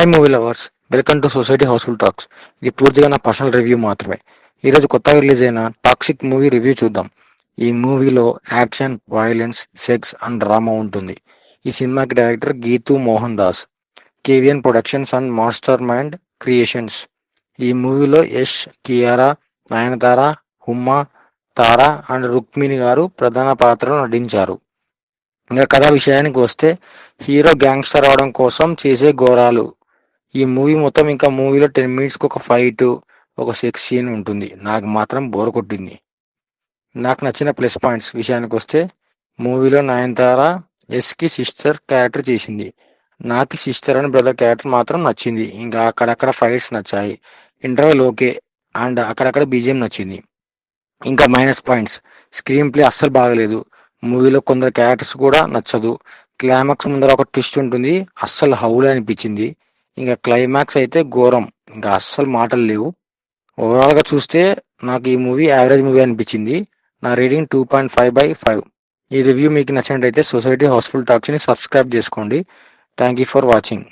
Hi movie lovers, welcome to society housefull talks. ఇది పూర్తిగా నా పర్సనల్ రివ్యూ మాత్రమే. ఈరోజు కొత్తగా రిలీజ్ అయిన టాక్సిక్ మూవీ రివ్యూ చూద్దాం. ఈ మూవీలో action, violence, sex and drama ఉంటుంది. ఈ సినిమాకి director Geethu Mohan Das, KVN productions and master mind creations. ఈ మూవీలో యష్, కియారా, నయనతార, హుమ్మా, తారా అండ్ రుక్మిణి గారు ప్రధాన పాత్రలో నటించారు. ఇంకా కథ విషయానికి వస్తే, హీరో గ్యాంగ్స్టర్ అవడం కోసం చేసే ఘోరాలు. ఈ మూవీ మొత్తం, ఇంకా మూవీలో 10 minutes ఒక ఫైట్, ఒక సెక్స్ సీన్ ఉంటుంది. నాకు మాత్రం బోర్ కొట్టింది. నాకు నచ్చిన ప్లస్ పాయింట్స్ విషయానికి వస్తే, మూవీలో నయనతార ఎస్కి సిస్టర్ క్యారెక్టర్ చేసింది. నాకు సిస్టర్ అండ్ బ్రదర్ క్యారెక్టర్ మాత్రం నచ్చింది. ఇంకా అక్కడక్కడ ఫైట్స్ నచ్చాయి. ఇంటర్వెల్ ఓకే, అండ్ అక్కడక్కడ బీజిఎం నచ్చింది. ఇంకా మైనస్ పాయింట్స్, స్క్రీన్ ప్లే అస్సలు బాగలేదు. మూవీలో కొందరు క్యారెక్టర్స్ కూడా నచ్చదు. క్లైమాక్స్ ముందర ఒక ట్విస్ట్ ఉంటుంది, అస్సలు హౌలే అనిపించింది. ఇంకా క్లైమాక్స్ అయితే ఘోరం, ఇంకా అస్సలు మాటలు లేవు. ఓవరాల్గా చూస్తే నాకు ఈ మూవీ యావరేజ్ మూవీ అనిపించింది. నా రేటింగ్ 2.5/5. ఈ రివ్యూ మీకు నచ్చినట్టయితే సొసైటీ హౌస్ఫుల్ టాక్స్ని సబ్స్క్రైబ్ చేసుకోండి. Thank you for watching.